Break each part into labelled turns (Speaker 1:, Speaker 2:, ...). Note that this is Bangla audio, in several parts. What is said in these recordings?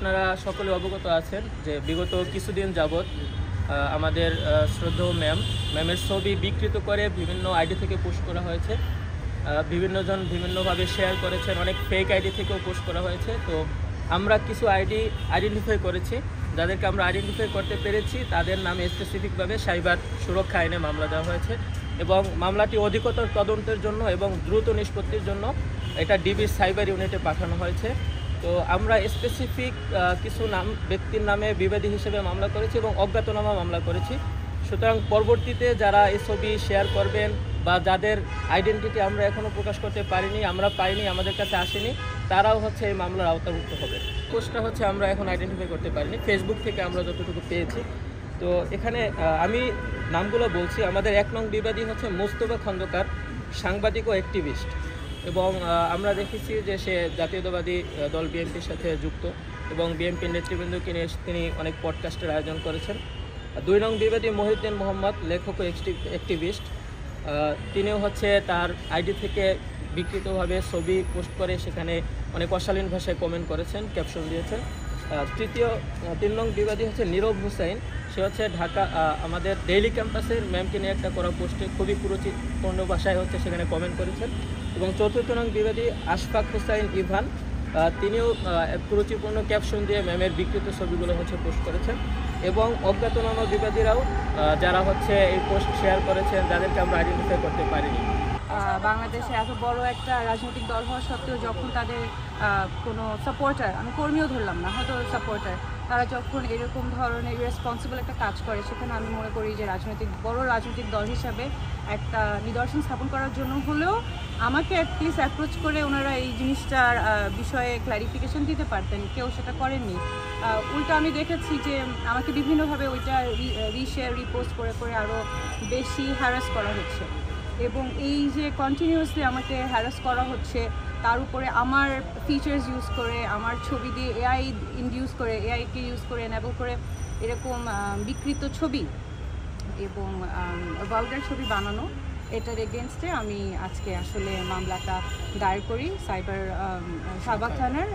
Speaker 1: আপনারা সকলে অবগত আছেন যে বিগত কিছুদিন যাবৎ আমাদের শ্রদ্ধেয় ম্যামের ছবি বিকৃত করে বিভিন্ন আইডি থেকে পোস্ট করা হয়েছে। বিভিন্নজন বিভিন্নভাবে শেয়ার করেছেন, অনেক ফেক আইডি থেকেও পোস্ট করা হয়েছে। তো আমরা কিছু আইডি আইডেন্টিফাই করেছি, যাদেরকে আমরা আইডেন্টিফাই করতে পেরেছি তাদের নামে স্পেসিফিকভাবে সাইবার সুরক্ষা আইনে মামলা দেওয়া হয়েছে এবং মামলাটি অধিকতর তদন্তের জন্য এবং দ্রুত নিষ্পত্তির জন্য এটা ডিবির সাইবার ইউনিটে পাঠানো হয়েছে। তো আমরা স্পেসিফিক কিছু ব্যক্তির নামে বিবাদী হিসেবে মামলা করেছি এবং অজ্ঞাতনামা মামলা করেছি। সুতরাং পরবর্তীতে যারা এই ছবি শেয়ার করবেন বা যাদের আইডেন্টিটি আমরা এখনও প্রকাশ করতে পারিনি, আমরা পাইনি, আমাদের কাছে আসেনি, তারাও এই মামলার আওতাভুক্ত হবে। পোস্টটা আমরা এখন আইডেন্টিফাই করতে পারিনি, ফেসবুক থেকে আমরা যতটুকু পেয়েছি। তো এখানে আমি নামগুলো বলছি। আমাদের 1 নং বিবাদী মোস্তফা খন্দকার, সাংবাদিক ও অ্যাক্টিভিস্ট, এবং আমরা দেখেছি যে সে জাতীয়তাবাদী দল বিএনপির সাথে যুক্ত এবং বিএনপির নেতৃবৃন্দকে নিয়ে তিনি অনেক পডকাস্টের আয়োজন করেছেন। 2 নং বিবাদী মহিউদ্দিন মোহাম্মদ, লেখক ও অ্যাক্টিভিস্ট, তিনিও তার আইডি থেকে বিকৃতভাবে ছবি পোস্ট করে সেখানে অনেক অশালীন ভাষায় কমেন্ট করেছেন, ক্যাপশন দিয়েছেন। 3 নং বিবাদী নীরব হুসাইন, সে ঢাকা আমাদের ডেইলি ক্যাম্পাসের ম্যামকে নিয়ে একটা করা পোস্টে খুবই কুরুচিপূর্ণ ভাষায় সেখানে কমেন্ট করেছেন। এবং 4 নং বিবাদী আশফাক হুসাইন ইভান, তিনিও কুরুচিপূর্ণ ক্যাপশন দিয়ে ম্যামের বিকৃত ছবিগুলো পোস্ট করেছেন। এবং অজ্ঞাতনামা বিবাদীরাও যারা এই পোস্ট শেয়ার করেছেন, যাদেরকে আমরা আইডেন্টিফাই করতে পারিনি।
Speaker 2: বাংলাদেশে এত বড় একটা রাজনৈতিক দল হওয়া সত্ত্বেও যখন তাদের কোনো সাপোর্টার, আমি কর্মীও ধরলাম না, হয়তো সাপোর্টার, তারা যখন এরকম ধরনের রেসপন্সিবল একটা কাজ করে, সেখানে আমি মনে করি যে বড় রাজনৈতিক দল হিসাবে একটা নিদর্শন স্থাপন করার জন্য হলেও আমাকে অ্যাটলিস্ট অ্যাপ্রোচ করে ওনারা এই জিনিসটার বিষয়ে ক্ল্যারিফিকেশন দিতে পারতেন। কেউ সেটা করেননি। উল্টো আমি দেখেছি যে আমাকে বিভিন্নভাবে ওইটা রিশেয়ার রিপোস্ট করে করে আরও বেশি হ্যারাস করা হচ্ছে। এবং এই যে কন্টিনিউয়াসলি আমাকে হ্যারাস করা হচ্ছে, তার উপরে আমার ফিচার্স ইউজ করে, আমার ছবি দিয়ে এআইকে ইউজ করে এনেবল করে এরকম বিকৃত ছবি এবং ভালগার ছবি বানানো, এটার এগেনস্টে আমি আজকে মামলাটা দায়ের করি শাহবাগ থানার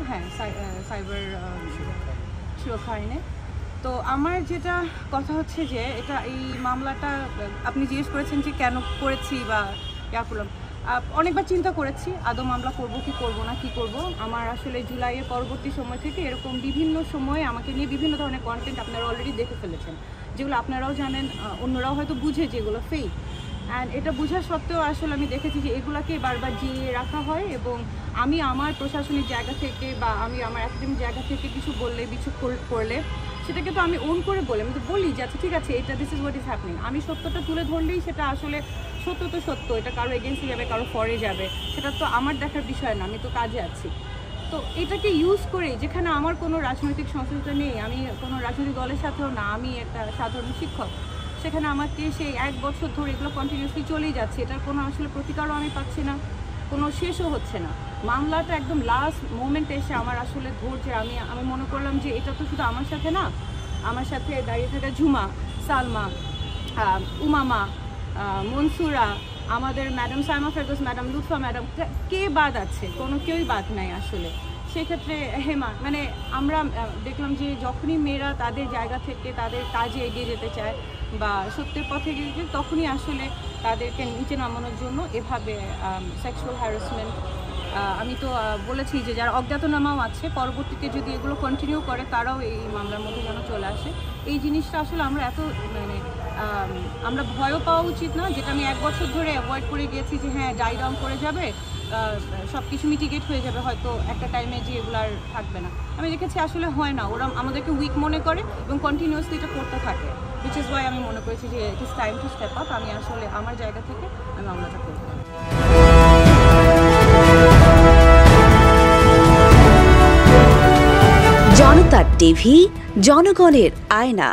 Speaker 2: সাইবার সুরক্ষা আইনে। তো আমার যেটা কথা যে এই মামলাটা আপনি জিজ্ঞেস করেছেন যে কেন করেছি বা করলাম, অনেকবার চিন্তা করেছি আদৌ মামলা করব কি করব না, কি করব। আমার জুলাইয়ের পরবর্তী সময় থেকে এরকম বিভিন্ন সময়ে আমাকে নিয়ে বিভিন্ন ধরনের কন্টেন্ট আপনারা অলরেডি দেখে ফেলেছেন, যেগুলো আপনারাও জানেন, অন্যরাও হয়তো বুঝে যেগুলো ফেক। অ্যান্ড এটা বোঝা সত্ত্বেও আমি দেখেছি যে এগুলাকে বারবার জিয়ে রাখা হয় এবং আমি আমার প্রশাসনিক জায়গা থেকে বা আমি আমার একাডেমিক জায়গা থেকে কিছু বললে, কিছু করলে সেটাকে তো আমি ওন করে বলি, আমি তো বলি যে আচ্ছা ঠিক আছে, এটা this is what is happening. আমি সত্যটা তুলে ধরলেই সেটা সত্য তো সত্য, এটা কারো এগেন্সে যাবে, কারো ফরে যাবে, সেটা তো আমার দেখার বিষয় না, আমি তো কাজে আছি। তো এটাকে ইউজ করে, যেখানে আমার কোনো রাজনৈতিক সংশ্লিষ্টতা নেই, আমি কোনো রাজনৈতিক দলের সাথেও না, আমি একটা সাধারণ শিক্ষক, সেখানে আমাকে সেই 1 বছর ধরে এগুলো কন্টিনিউসলি চলেই যাচ্ছে। এটার কোনো প্রতিকারও আমি পাচ্ছি না, কোনো শেষও হচ্ছে না। মামলাটা একদম লাস্ট মোমেন্টে এসে আমার ধরছে। আমি মনে করলাম যে এটা তো শুধু আমার সাথে না, আমার সাথে দাঁড়িয়ে থাকা ঝুমা, সালমা, উমামা, মনসুরা, আমাদের madam Saima Ferdous madam, Lutfa madam, কে বাদ আছে? কোনো কেউই বাদ নাই। সেক্ষেত্রে হেমা, আমরা দেখলাম যে যখনই মেয়েরা তাদের জায়গা থেকে তাদের কাজে এগিয়ে যেতে চায় বা সত্যের পথে এগিয়ে যেতে, তখনই তাদেরকে নিচে নামানোর জন্য এভাবে সেক্সুয়াল হ্যারাসমেন্ট। আমি তো বলেছি যে যারা অজ্ঞাতনামাও আছে, পরবর্তীতে যদি এগুলো কন্টিনিউ করে তারাও এই মামলার মধ্যে যেন চলে আসে। এই জিনিসটা আমরা আমরা ভয়ও পাওয়া উচিত না, যেটা আমি 1 বছর ধরে অ্যাভয়েড করে গিয়েছি যে হ্যাঁ ডাই ডাউন করে যাবে, সব কিছু মিটিগেট হয়ে যাবে, হয়তো একটা টাইমে যে এগুলো আর থাকবে না। আমি দেখেছি হয় না, ওরা আমাদেরকে উইক মনে করে এবং কন্টিনিউয়াসলি এটা করতে থাকে, উইচ ইজ ওয়াই আমি মনে করেছি যে it is time to step up. আমি আমার জায়গা থেকে আমি মামলাটা করব।
Speaker 3: জনতা টিভি, জনগণের আয়না।